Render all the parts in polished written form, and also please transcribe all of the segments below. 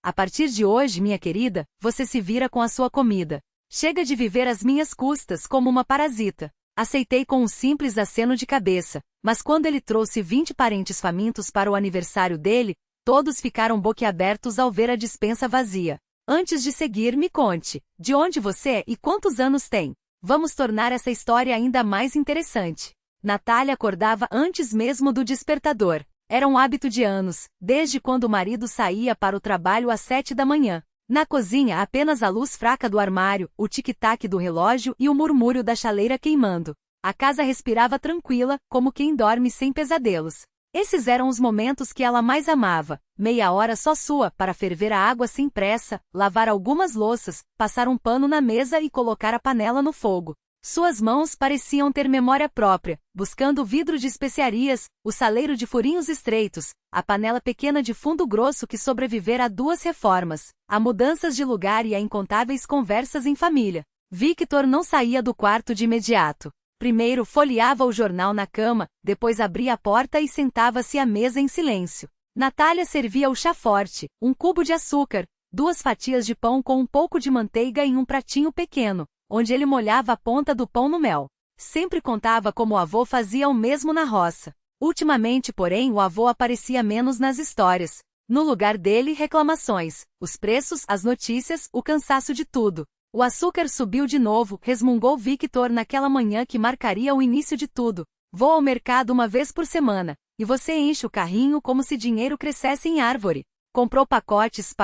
A partir de hoje, minha querida, você se vira com a sua comida. Chega de viver às minhas custas como uma parasita. Aceitei com um simples aceno de cabeça, mas quando ele trouxe 20 parentes famintos para o aniversário dele, todos ficaram boquiabertos ao ver a despensa vazia. Antes de seguir, me conte, de onde você é e quantos anos tem? Vamos tornar essa história ainda mais interessante. Natália acordava antes mesmo do despertador. Era um hábito de anos, desde quando o marido saía para o trabalho às 7 da manhã. Na cozinha, apenas a luz fraca do armário, o tic-tac do relógio e o murmúrio da chaleira queimando. A casa respirava tranquila, como quem dorme sem pesadelos. Esses eram os momentos que ela mais amava. Meia hora só sua, para ferver a água sem pressa, lavar algumas louças, passar um pano na mesa e colocar a panela no fogo. Suas mãos pareciam ter memória própria, buscando o vidro de especiarias, o saleiro de furinhos estreitos, a panela pequena de fundo grosso que sobrevivera a 2 reformas, a mudanças de lugar e a incontáveis conversas em família. Victor não saía do quarto de imediato. Primeiro folheava o jornal na cama, depois abria a porta e sentava-se à mesa em silêncio. Natália servia o chá forte, um cubo de açúcar, 2 fatias de pão com um pouco de manteiga em um pratinho pequeno, onde ele molhava a ponta do pão no mel. Sempre contava como o avô fazia o mesmo na roça. Ultimamente, porém, o avô aparecia menos nas histórias. No lugar dele, reclamações, os preços, as notícias, o cansaço de tudo. O açúcar subiu de novo, resmungou Victor naquela manhã que marcaria o início de tudo. Vou ao mercado uma vez por semana, e você enche o carrinho como se dinheiro crescesse em árvore. Comprou pacotes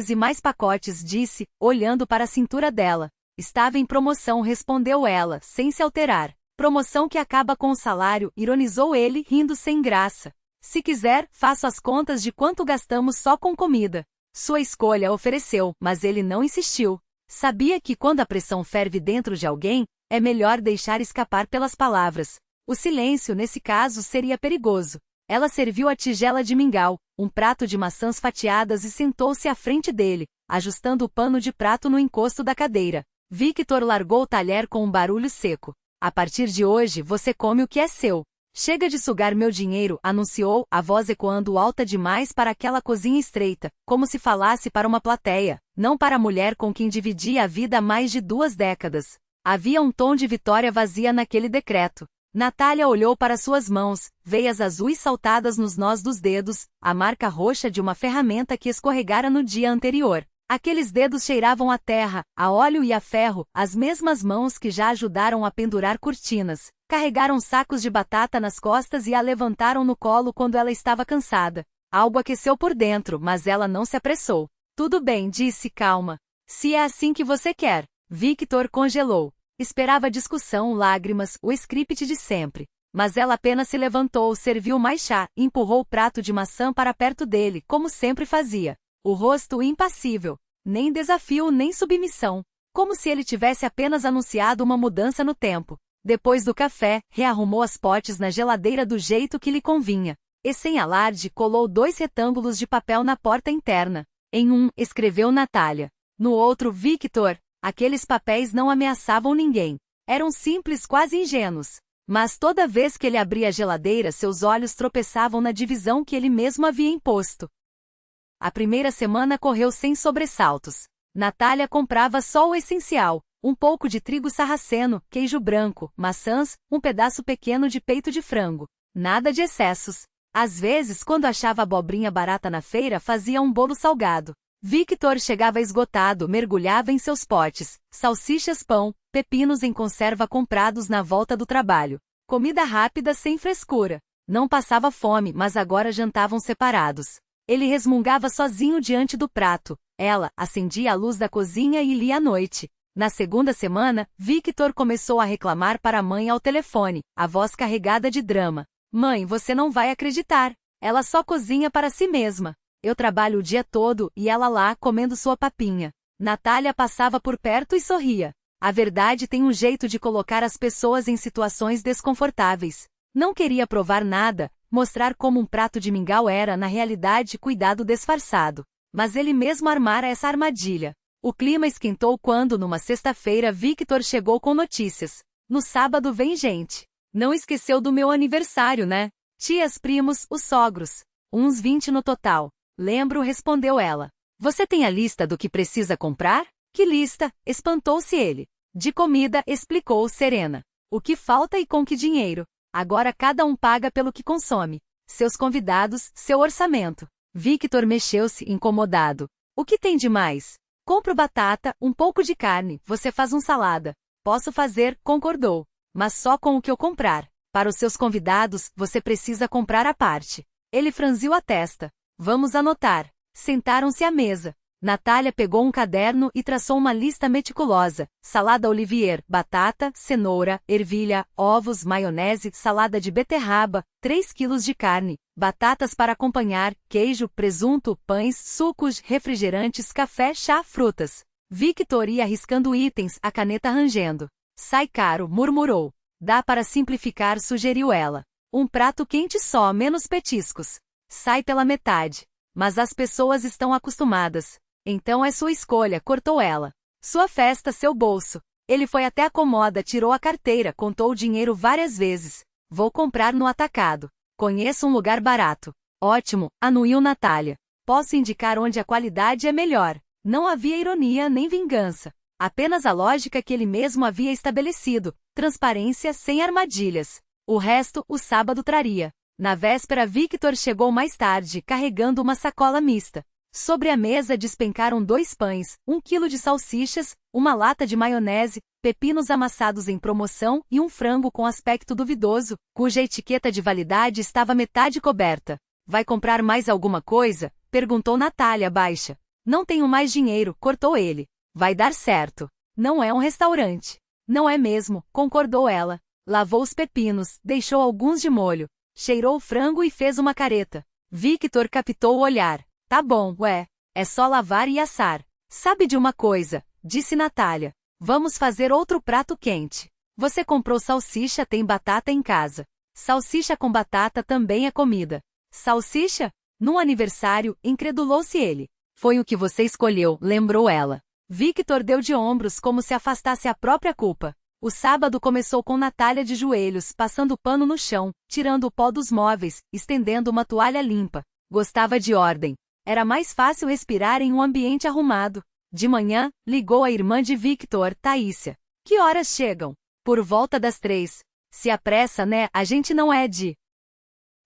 e mais pacotes, disse, olhando para a cintura dela. Estava em promoção, respondeu ela, sem se alterar. Promoção que acaba com o salário, ironizou ele, rindo sem graça. Se quiser, faço as contas de quanto gastamos só com comida. Sua escolha, ofereceu, mas ele não insistiu. Sabia que quando a pressão ferve dentro de alguém, é melhor deixar escapar pelas palavras. O silêncio, nesse caso, seria perigoso. Ela serviu a tigela de mingau, um prato de maçãs fatiadas e sentou-se à frente dele, ajustando o pano de prato no encosto da cadeira. Victor largou o talher com um barulho seco. A partir de hoje, você come o que é seu. Chega de sugar meu dinheiro, anunciou, a voz ecoando alta demais para aquela cozinha estreita, como se falasse para uma plateia, não para a mulher com quem dividia a vida há mais de 2 décadas. Havia um tom de vitória vazia naquele decreto. Natália olhou para suas mãos, veias azuis saltadas nos nós dos dedos, a marca roxa de uma ferramenta que escorregara no dia anterior. Aqueles dedos cheiravam a terra, a óleo e a ferro, as mesmas mãos que já ajudaram a pendurar cortinas. Carregaram sacos de batata nas costas e a levantaram no colo quando ela estava cansada. Algo aqueceu por dentro, mas ela não se apressou. Tudo bem, disse calma. Se é assim que você quer. Victor congelou. Esperava discussão, lágrimas, o script de sempre. Mas ela apenas se levantou, serviu mais chá, empurrou o prato de maçã para perto dele, como sempre fazia. O rosto impassível. Nem desafio nem submissão. Como se ele tivesse apenas anunciado uma mudança no tempo. Depois do café, rearrumou as potes na geladeira do jeito que lhe convinha. E sem alarde, colou 2 retângulos de papel na porta interna. Em um, escreveu Natália. No outro, Victor. Aqueles papéis não ameaçavam ninguém. Eram simples, quase ingênuos. Mas toda vez que ele abria a geladeira, seus olhos tropeçavam na divisão que ele mesmo havia imposto. A primeira semana correu sem sobressaltos. Natália comprava só o essencial. Um pouco de trigo sarraceno, queijo branco, maçãs, um pedaço pequeno de peito de frango. Nada de excessos. Às vezes, quando achava abobrinha barata na feira, fazia um bolo salgado. Victor chegava esgotado, mergulhava em seus potes, salsichas, pão, pepinos em conserva comprados na volta do trabalho. Comida rápida sem frescura. Não passava fome, mas agora jantavam separados. Ele resmungava sozinho diante do prato. Ela acendia a luz da cozinha e lia à noite. Na segunda semana, Victor começou a reclamar para a mãe ao telefone, a voz carregada de drama. Mãe, você não vai acreditar. Ela só cozinha para si mesma. Eu trabalho o dia todo e ela lá comendo sua papinha. Natália passava por perto e sorria. A verdade tem um jeito de colocar as pessoas em situações desconfortáveis. Não queria provar nada, mostrar como um prato de mingau era, na realidade, cuidado disfarçado. Mas ele mesmo armara essa armadilha. O clima esquentou quando, numa sexta-feira, Victor chegou com notícias. No sábado vem gente. Não esqueceu do meu aniversário, né? Tias, primos, os sogros. Uns 20 no total. Lembro, respondeu ela. Você tem a lista do que precisa comprar? Que lista? Espantou-se ele. De comida, explicou Serena. O que falta e com que dinheiro? Agora cada um paga pelo que consome. Seus convidados, seu orçamento. Victor mexeu-se, incomodado. O que tem de mais? Compro batata, um pouco de carne, você faz salada. Posso fazer, concordou. Mas só com o que eu comprar. Para os seus convidados, você precisa comprar à parte. Ele franziu a testa. Vamos anotar. Sentaram-se à mesa. Natália pegou um caderno e traçou uma lista meticulosa. Salada Olivier, batata, cenoura, ervilha, ovos, maionese, salada de beterraba, 3 quilos de carne, batatas para acompanhar, queijo, presunto, pães, sucos, refrigerantes, café, chá, frutas. Victor ia arriscando itens, a caneta rangendo. Sai caro, murmurou. Dá para simplificar, sugeriu ela. Um prato quente só, menos petiscos. Sai pela metade. Mas as pessoas estão acostumadas. Então é sua escolha, cortou ela. Sua festa, seu bolso. Ele foi até a comoda, tirou a carteira, contou o dinheiro várias vezes. Vou comprar no atacado. Conheço um lugar barato. Ótimo, anuiu Natália. Posso indicar onde a qualidade é melhor. Não havia ironia nem vingança. Apenas a lógica que ele mesmo havia estabelecido. Transparência sem armadilhas. O resto, o sábado traria. Na véspera, Victor chegou mais tarde, carregando uma sacola mista. Sobre a mesa despencaram 2 pães, 1 quilo de salsichas, uma lata de maionese, pepinos amassados em promoção e um frango com aspecto duvidoso, cuja etiqueta de validade estava metade coberta. Vai comprar mais alguma coisa? Perguntou Natália baixa. Não tenho mais dinheiro, cortou ele. Vai dar certo. Não é um restaurante. Não é mesmo, concordou ela. Lavou os pepinos, deixou alguns de molho. Cheirou o frango e fez uma careta. Victor captou o olhar. Tá bom, ué. É só lavar e assar. Sabe de uma coisa, disse Natália. Vamos fazer outro prato quente. Você comprou salsicha, tem batata em casa. Salsicha com batata também é comida. Salsicha? Num aniversário, incredulou-se ele. Foi o que você escolheu, lembrou ela. Victor deu de ombros como se afastasse a própria culpa. O sábado começou com Natália de joelhos, passando pano no chão, tirando o pó dos móveis, estendendo uma toalha limpa. Gostava de ordem. Era mais fácil respirar em um ambiente arrumado. De manhã, ligou a irmã de Victor, Taísia. Que horas chegam? Por volta das 3. Se apressa, né? A gente não é de...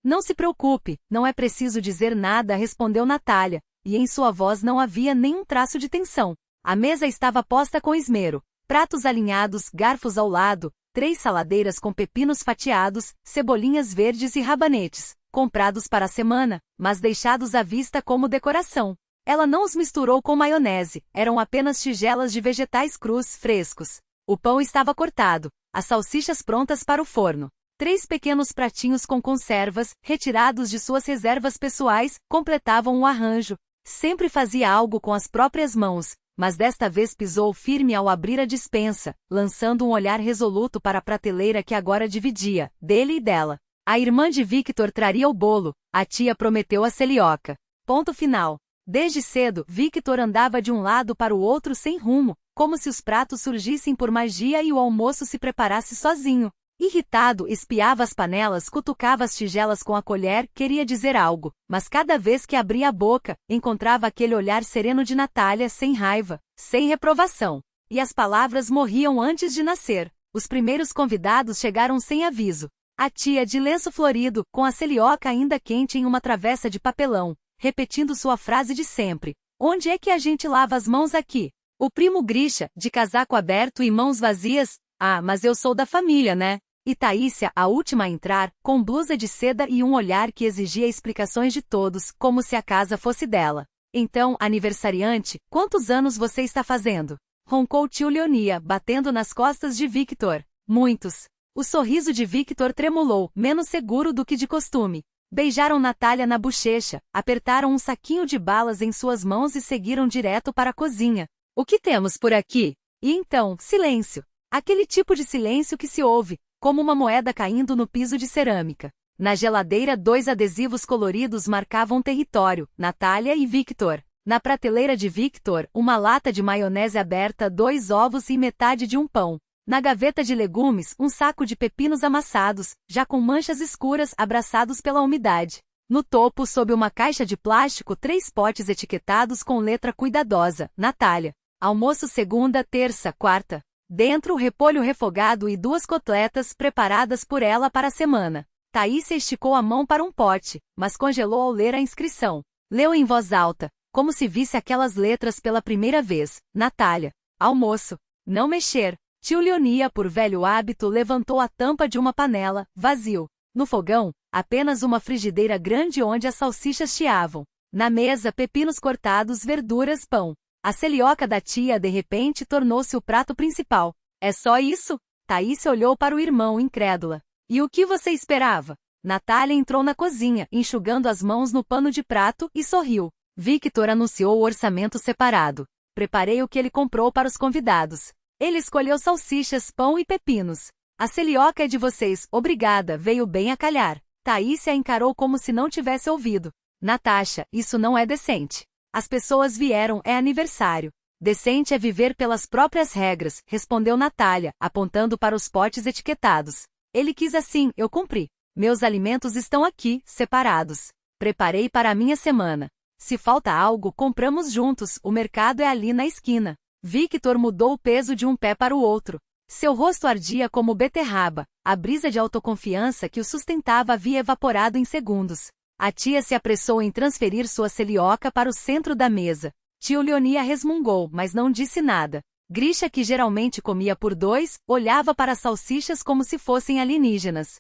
Não se preocupe, não é preciso dizer nada, respondeu Natália, e em sua voz não havia nenhum traço de tensão. A mesa estava posta com esmero. Pratos alinhados, garfos ao lado, 3 saladeiras com pepinos fatiados, cebolinhas verdes e rabanetes, comprados para a semana, mas deixados à vista como decoração. Ela não os misturou com maionese, eram apenas tigelas de vegetais crus frescos. O pão estava cortado, as salsichas prontas para o forno. 3 pequenos pratinhos com conservas, retirados de suas reservas pessoais, completavam o arranjo. Sempre fazia algo com as próprias mãos, mas desta vez pisou firme ao abrir a despensa, lançando um olhar resoluto para a prateleira que agora dividia, dele e dela. A irmã de Victor traria o bolo, a tia prometeu a celioca. Ponto final. Desde cedo, Victor andava de um lado para o outro sem rumo, como se os pratos surgissem por magia e o almoço se preparasse sozinho. Irritado, espiava as panelas, cutucava as tigelas com a colher, queria dizer algo, mas cada vez que abria a boca, encontrava aquele olhar sereno de Natália, sem raiva, sem reprovação. E as palavras morriam antes de nascer. Os primeiros convidados chegaram sem aviso. A tia de lenço florido, com a celioca ainda quente em uma travessa de papelão, repetindo sua frase de sempre. Onde é que a gente lava as mãos aqui? O primo Grisha, de casaco aberto e mãos vazias. Ah, mas eu sou da família, né? E Taísia, a última a entrar, com blusa de seda e um olhar que exigia explicações de todos, como se a casa fosse dela. Então, aniversariante, quantos anos você está fazendo? Roncou tio Leonia, batendo nas costas de Victor. Muitos. O sorriso de Victor tremulou, menos seguro do que de costume. Beijaram Natália na bochecha, apertaram um saquinho de balas em suas mãos e seguiram direto para a cozinha. O que temos por aqui? E então, silêncio. Aquele tipo de silêncio que se ouve, como uma moeda caindo no piso de cerâmica. Na geladeira 2 adesivos coloridos marcavam território, Natália e Victor. Na prateleira de Victor, uma lata de maionese aberta, 2 ovos e metade de um pão. Na gaveta de legumes, um saco de pepinos amassados, já com manchas escuras abraçados pela umidade. No topo, sob uma caixa de plástico, 3 potes etiquetados com letra cuidadosa, Natália. Almoço segunda, terça, quarta. Dentro, repolho refogado e 2 cotletas preparadas por ela para a semana. Taísia esticou a mão para um pote, mas congelou ao ler a inscrição. Leu em voz alta, como se visse aquelas letras pela primeira vez. Natália. Almoço. Não mexer. Tio Leonia, por velho hábito, levantou a tampa de uma panela, vazio. No fogão, apenas uma frigideira grande onde as salsichas chiavam. Na mesa, pepinos cortados, verduras, pão. A selioca da tia, de repente, tornou-se o prato principal. É só isso? Taísia olhou para o irmão, incrédula. E o que você esperava? Natália entrou na cozinha, enxugando as mãos no pano de prato, e sorriu. Victor anunciou o orçamento separado. Preparei o que ele comprou para os convidados. Ele escolheu salsichas, pão e pepinos. A selioca é de vocês, obrigada, veio bem a calhar. Taísia a encarou como se não tivesse ouvido. Natasha, isso não é decente. As pessoas vieram, é aniversário. Decente é viver pelas próprias regras, respondeu Natália, apontando para os potes etiquetados. Ele quis assim, eu cumpri. Meus alimentos estão aqui, separados. Preparei para a minha semana. Se falta algo, compramos juntos, o mercado é ali na esquina. Victor mudou o peso de um pé para o outro. Seu rosto ardia como beterraba, a brisa de autoconfiança que o sustentava havia evaporado em segundos. A tia se apressou em transferir sua selioca para o centro da mesa. Tio Leonia resmungou, mas não disse nada. Grisha, que geralmente comia por 2, olhava para as salsichas como se fossem alienígenas.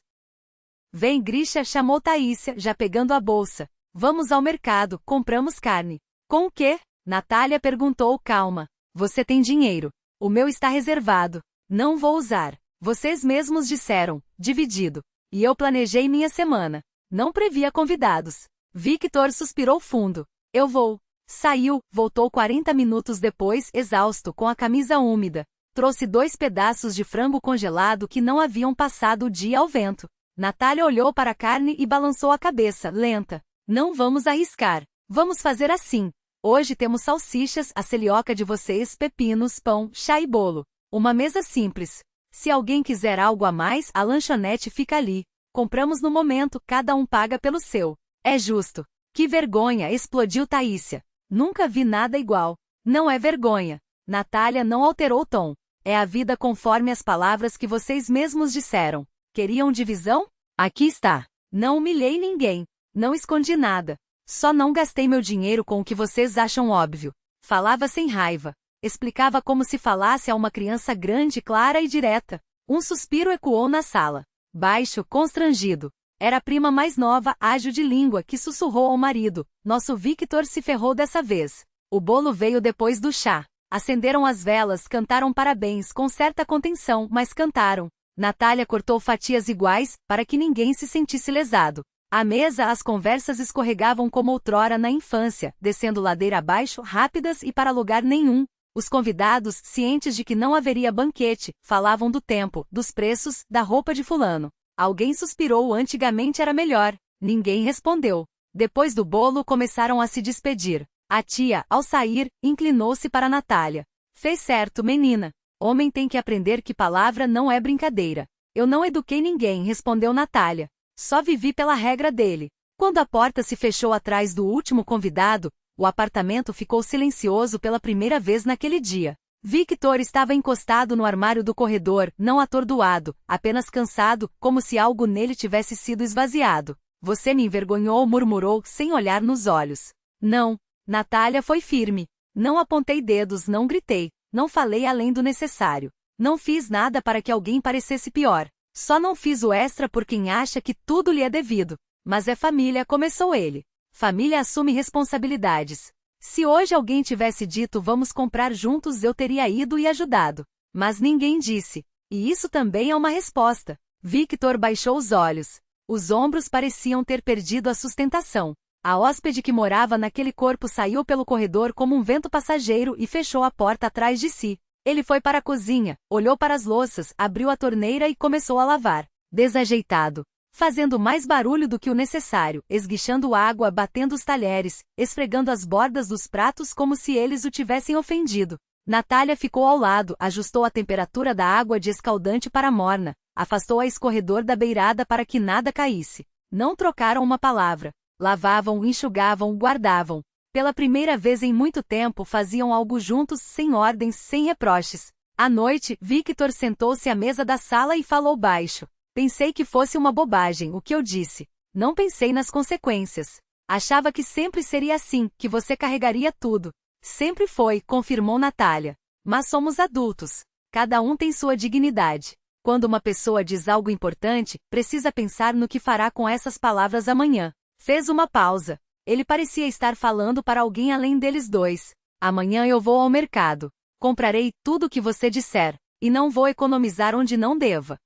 Vem, Grisha, chamou Taísia, já pegando a bolsa. Vamos ao mercado, compramos carne. Com o quê? Natália perguntou calma. Você tem dinheiro. O meu está reservado. Não vou usar. Vocês mesmos disseram, dividido. E eu planejei minha semana. Não previa convidados. Victor suspirou fundo. Eu vou. Saiu, voltou 40 minutos depois, exausto, com a camisa úmida. Trouxe 2 pedaços de frango congelado que não haviam passado o dia ao vento. Natália olhou para a carne e balançou a cabeça, lenta. Não vamos arriscar. Vamos fazer assim. Hoje temos salsichas, a selioca de vocês, pepinos, pão, chá e bolo. Uma mesa simples. Se alguém quiser algo a mais, a lanchonete fica ali. Compramos no momento, cada um paga pelo seu. É justo. Que vergonha, explodiu Taísia. Nunca vi nada igual. Não é vergonha. Natália não alterou o tom. É a vida conforme as palavras que vocês mesmos disseram. Queriam divisão? Aqui está. Não humilhei ninguém. Não escondi nada. Só não gastei meu dinheiro com o que vocês acham óbvio. Falava sem raiva. Explicava como se falasse a uma criança grande, clara e direta. Um suspiro ecoou na sala. Baixo, constrangido. Era a prima mais nova, ágil de língua, que sussurrou ao marido. Nosso Victor se ferrou dessa vez. O bolo veio depois do chá. Acenderam as velas, cantaram parabéns com certa contenção, mas cantaram. Natália cortou fatias iguais, para que ninguém se sentisse lesado. À mesa as conversas escorregavam como outrora na infância, descendo ladeira abaixo, rápidas e para lugar nenhum. Os convidados, cientes de que não haveria banquete, falavam do tempo, dos preços, da roupa de fulano. Alguém suspirou, antigamente era melhor. Ninguém respondeu. Depois do bolo começaram a se despedir. A tia, ao sair, inclinou-se para Natália. Fez certo, menina. Homem tem que aprender que palavra não é brincadeira. Eu não eduquei ninguém, respondeu Natália. Só vivi pela regra dele. Quando a porta se fechou atrás do último convidado, o apartamento ficou silencioso pela primeira vez naquele dia. Victor estava encostado no armário do corredor, não atordoado, apenas cansado, como se algo nele tivesse sido esvaziado. Você me envergonhou, murmurou, sem olhar nos olhos. Não. Natália foi firme. Não apontei dedos, não gritei. Não falei além do necessário. Não fiz nada para que alguém parecesse pior. Só não fiz o extra por quem acha que tudo lhe é devido. Mas é família, começou ele. Família assume responsabilidades. Se hoje alguém tivesse dito vamos comprar juntos, eu teria ido e ajudado. Mas ninguém disse. E isso também é uma resposta. Victor baixou os olhos. Os ombros pareciam ter perdido a sustentação. A hóspede que morava naquele corpo saiu pelo corredor como um vento passageiro e fechou a porta atrás de si. Ele foi para a cozinha, olhou para as louças, abriu a torneira e começou a lavar. Desajeitado. Fazendo mais barulho do que o necessário, esguichando água, batendo os talheres, esfregando as bordas dos pratos como se eles o tivessem ofendido. Natália ficou ao lado, ajustou a temperatura da água de escaldante para morna, afastou a escorredor da beirada para que nada caísse. Não trocaram uma palavra. Lavavam, enxugavam, guardavam. Pela primeira vez em muito tempo faziam algo juntos, sem ordens, sem reproches. À noite, Victor sentou-se à mesa da sala e falou baixo. Pensei que fosse uma bobagem o que eu disse. Não pensei nas consequências. Achava que sempre seria assim, que você carregaria tudo. Sempre foi, confirmou Natália. Mas somos adultos. Cada um tem sua dignidade. Quando uma pessoa diz algo importante, precisa pensar no que fará com essas palavras amanhã. Fez uma pausa. Ele parecia estar falando para alguém além deles dois. Amanhã eu vou ao mercado. Comprarei tudo o que você disser. E não vou economizar onde não deva.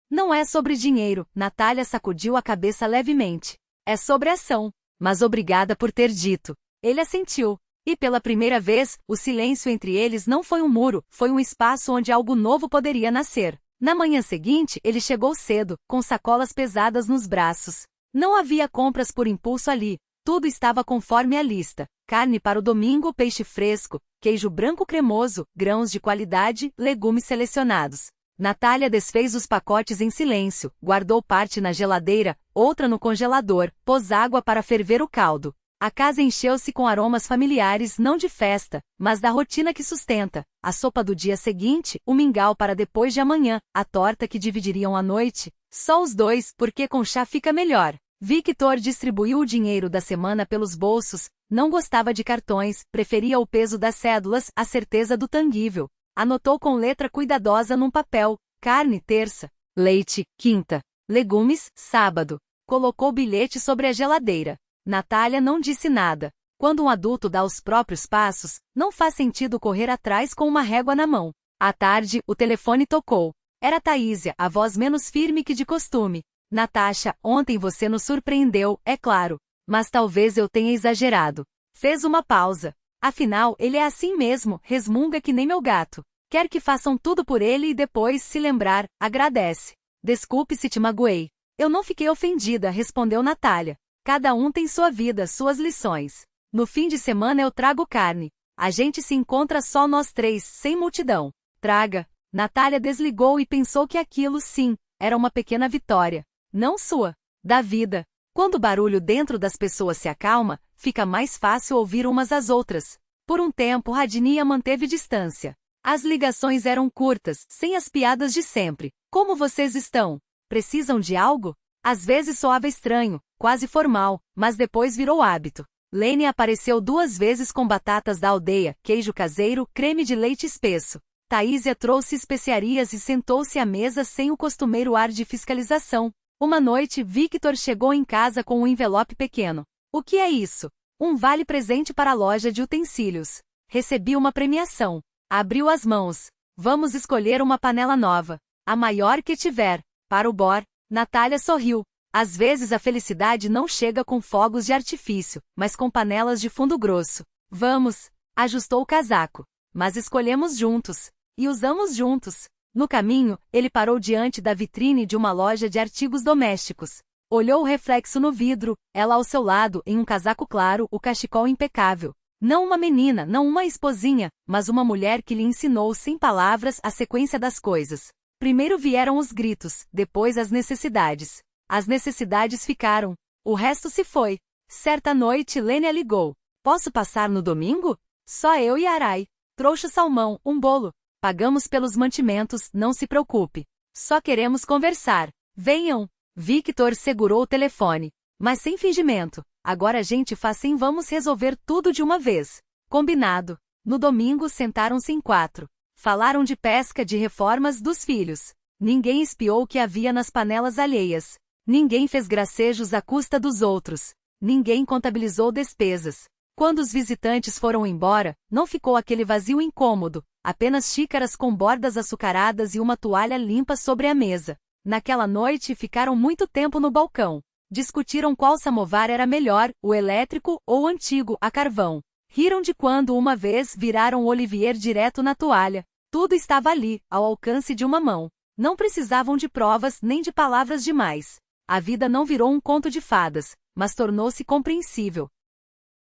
Não é sobre dinheiro, Natália sacudiu a cabeça levemente. É sobre ação. Mas obrigada por ter dito. Ele assentiu. E pela primeira vez, o silêncio entre eles não foi um muro, foi um espaço onde algo novo poderia nascer. Na manhã seguinte, ele chegou cedo, com sacolas pesadas nos braços. Não havia compras por impulso ali. Tudo estava conforme a lista. Carne para o domingo, peixe fresco, queijo branco cremoso, grãos de qualidade, legumes selecionados. Natália desfez os pacotes em silêncio, guardou parte na geladeira, outra no congelador, pôs água para ferver o caldo. A casa encheu-se com aromas familiares não de festa, mas da rotina que sustenta. A sopa do dia seguinte, o mingau para depois de amanhã, a torta que dividiriam à noite. Só os dois, porque com chá fica melhor. Victor distribuiu o dinheiro da semana pelos bolsos, não gostava de cartões, preferia o peso das cédulas, a certeza do tangível. Anotou com letra cuidadosa num papel, carne terça, leite, quinta, legumes, sábado. Colocou o bilhete sobre a geladeira. Natália não disse nada. Quando um adulto dá os próprios passos, não faz sentido correr atrás com uma régua na mão. À tarde, o telefone tocou. Era Taísia, a voz menos firme que de costume. Natasha, ontem você nos surpreendeu, é claro. Mas talvez eu tenha exagerado. Fez uma pausa. Afinal, ele é assim mesmo, resmunga que nem meu gato. Quer que façam tudo por ele e depois, se lembrar, agradece. Desculpe se te magoei. Eu não fiquei ofendida, respondeu Natália. Cada um tem sua vida, suas lições. No fim de semana eu trago carne. A gente se encontra só nós três, sem multidão. Traga. Natália desligou e pensou que aquilo, sim, era uma pequena vitória. Não sua. Da vida. Quando o barulho dentro das pessoas se acalma, fica mais fácil ouvir umas às outras. Por um tempo Radnia manteve distância. As ligações eram curtas, sem as piadas de sempre. Como vocês estão? Precisam de algo? Às vezes soava estranho, quase formal, mas depois virou hábito. Lene apareceu 2 vezes com batatas da aldeia, queijo caseiro, creme de leite espesso. Taísia trouxe especiarias e sentou-se à mesa sem o costumeiro ar de fiscalização. Uma noite, Victor chegou em casa com um envelope pequeno. O que é isso? Um vale-presente para a loja de utensílios. Recebi uma premiação. Abriu as mãos. Vamos escolher uma panela nova. A maior que tiver. Para o bor. Natália sorriu. Às vezes a felicidade não chega com fogos de artifício, mas com panelas de fundo grosso. Vamos. Ajustou o casaco. Mas escolhemos juntos. E usamos juntos. No caminho, ele parou diante da vitrine de uma loja de artigos domésticos. Olhou o reflexo no vidro, ela ao seu lado, em um casaco claro, o cachecol impecável. Não uma menina, não uma esposinha, mas uma mulher que lhe ensinou sem palavras a sequência das coisas. Primeiro vieram os gritos, depois as necessidades. As necessidades ficaram. O resto se foi. Certa noite Lênia ligou. Posso passar no domingo? Só eu e Arai. Trouxe salmão, um bolo. Pagamos pelos mantimentos, não se preocupe. Só queremos conversar. Venham. Victor segurou o telefone. Mas sem fingimento. Agora a gente faz sim, vamos resolver tudo de uma vez. Combinado. No domingo sentaram-se em 4. Falaram de pesca, de reformas, dos filhos. Ninguém espiou o que havia nas panelas alheias. Ninguém fez gracejos à custa dos outros. Ninguém contabilizou despesas. Quando os visitantes foram embora, não ficou aquele vazio incômodo, apenas xícaras com bordas açucaradas e uma toalha limpa sobre a mesa. Naquela noite ficaram muito tempo no balcão. Discutiram qual samovar era melhor, o elétrico ou o antigo, a carvão. Riram de quando uma vez viraram o Olivier direto na toalha. Tudo estava ali, ao alcance de uma mão. Não precisavam de provas nem de palavras demais. A vida não virou um conto de fadas, mas tornou-se compreensível.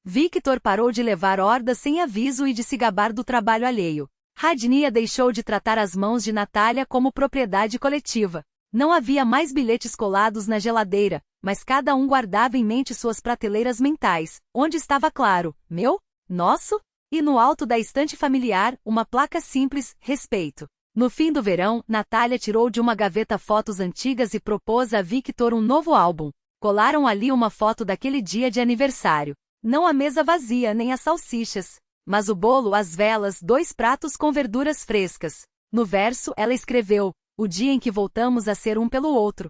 Victor parou de levar hordas sem aviso e de se gabar do trabalho alheio. Radnia deixou de tratar as mãos de Natália como propriedade coletiva. Não havia mais bilhetes colados na geladeira, mas cada um guardava em mente suas prateleiras mentais, onde estava claro, meu, nosso, e no alto da estante familiar, uma placa simples, respeito. No fim do verão, Natália tirou de uma gaveta fotos antigas e propôs a Victor um novo álbum. Colaram ali uma foto daquele dia de aniversário. Não a mesa vazia nem as salsichas, mas o bolo, as velas, 2 pratos com verduras frescas. No verso, ela escreveu: o dia em que voltamos a ser um pelo outro.